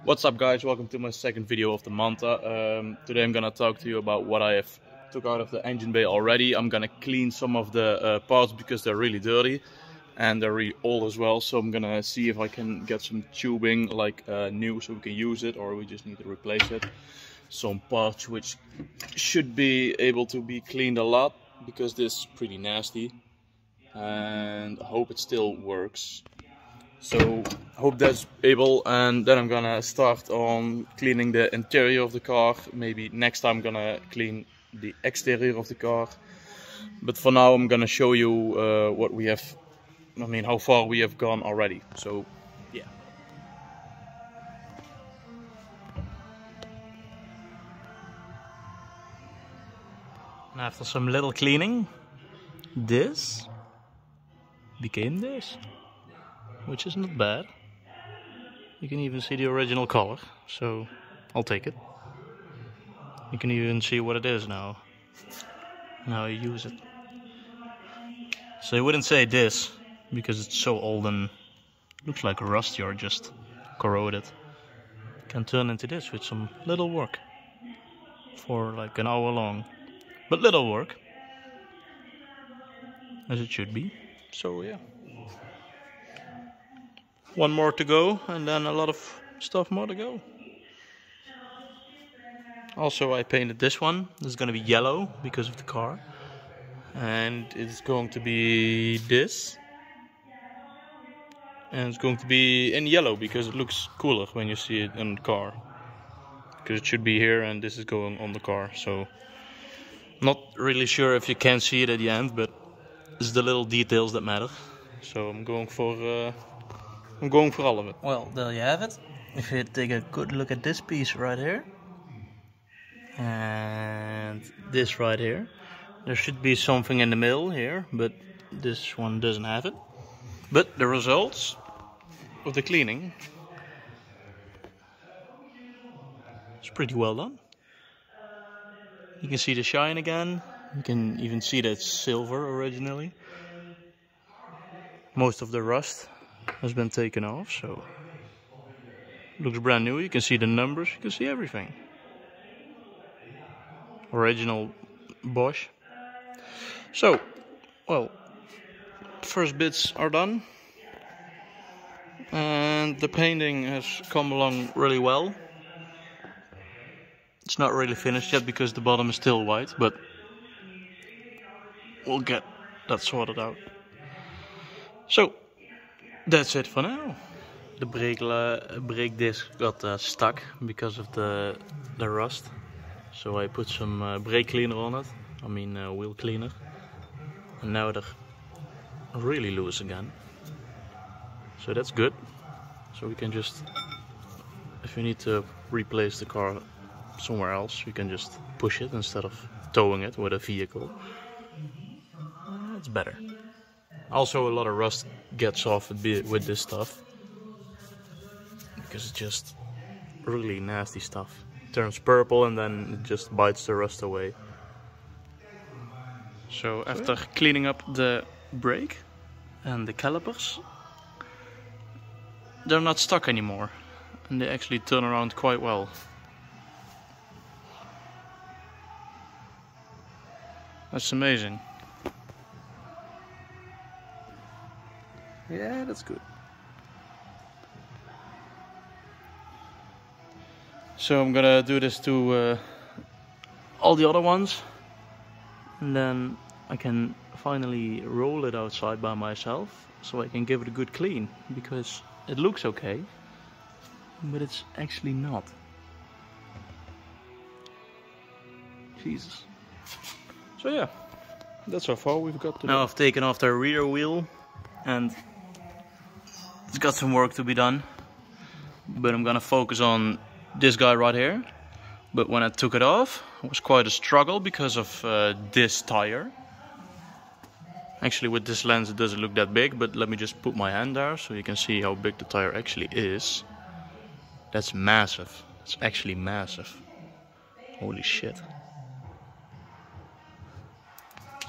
What's up guys, welcome to my second video of the Manta. Today I'm gonna talk to you about what I have took out of the engine bay already. I'm gonna clean some of the parts because they're really dirty and they're really old as well. So I'm gonna see if I can get some tubing like new so we can use it, or we just need to replace it. Some parts which should be able to be cleaned a lot because this is pretty nasty, and I hope it still works. So hope that's able, and then I'm gonna start on cleaning the interior of the car. Maybe next time I'm gonna clean the exterior of the car. But for now I'm gonna show you what we have, how far we have gone already. So yeah. And after some little cleaning, this became this, which is not bad. You can even see the original color, so I'll take it. You can even see what it is now, and how you use it. So I wouldn't say this, because it's so old and looks like rusty or just corroded. Can turn into this with some little work, for like an hour long. But little work, as it should be. So yeah. One more to go, and then a lot of stuff more to go. Also, I painted this one. This is going to be yellow because of the car. And it's going to be this. And it's going to be in yellow because it looks cooler when you see it in the car. Because it should be here and this is going on the car. So, not really sure if you can see it at the end, but it's the little details that matter. So I'm going for all of it. Well, there you have it. If you take a good look at this piece right here, and this right here, there should be something in the middle here, but this one doesn't have it. But the results of the cleaning is pretty well done. You can see the shine again. You can even see that it's silver originally. Most of the rust has been taken off, so looks brand new. You can see the numbers, you can see everything. Original Bosch. So, well, first bits are done, and the painting has come along really well. It's not really finished yet because the bottom is still white, but we'll get that sorted out. So that's it for now. The brake disc got stuck because of the rust. So I put some brake cleaner on it, wheel cleaner. And now they're really loose again. So that's good. So we can just, if you need to replace the car somewhere else, you can just push it instead of towing it with a vehicle. It's better. Also, a lot of rust gets off with this stuff, because it's just really nasty stuff. It turns purple and then it just bites the rust away. So after cleaning up the brake and the calipers, they're not stuck anymore, and they actually turn around quite well. That's amazing. Yeah, that's good. So I'm gonna do this to all the other ones, and then I can finally roll it outside by myself, so I can give it a good clean, because it looks okay, but it's actually not. Jesus. So yeah, that's how far we've got today. Now I've taken off the rear wheel, and it's got some work to be done, but I'm gonna focus on this guy right here. But when I took it off, it was quite a struggle because of this tire. Actually, with this lens it doesn't look that big, but let me just put my hand there so you can see how big the tire actually is. That's massive. It's actually massive. Holy shit.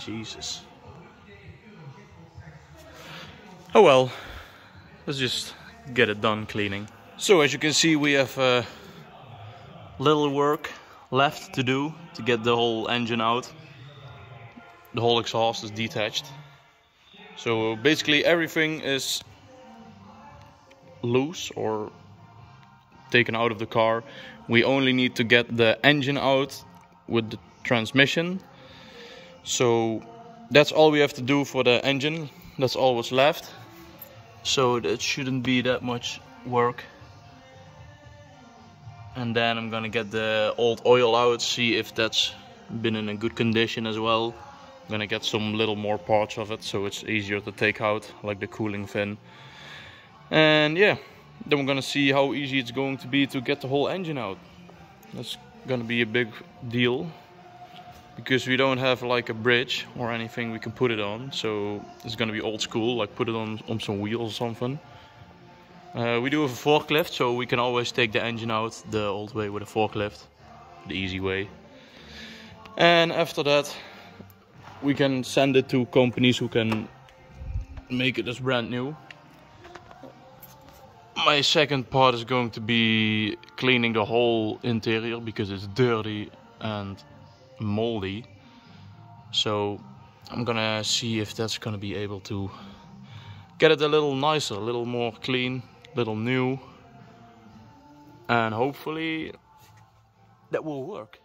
Jesus. Oh well, let's just get it done cleaning. So as you can see, we have little work left to do to get the whole engine out. The whole exhaust is detached. So basically everything is loose or taken out of the car. We only need to get the engine out with the transmission. So that's all we have to do for the engine. That's all what's left. So that shouldn't be that much work. And then I'm gonna get the old oil out, see if that's been in a good condition as well. I'm gonna get some little more parts of it so it's easier to take out, like the cooling fin. And yeah, then we're gonna see how easy it's going to be to get the whole engine out. That's gonna be a big deal, because we don't have like a bridge or anything we can put it on. So it's gonna be old school, like put it on some wheels or something. We do have a forklift, so we can always take the engine out the old way with a forklift, the easy way. And after that, we can send it to companies who can make it as brand new. My second part is going to be cleaning the whole interior because it's dirty and moldy. So I'm gonna see if that's gonna be able to get it a little nicer, a little more clean, a little new, and hopefully that will work.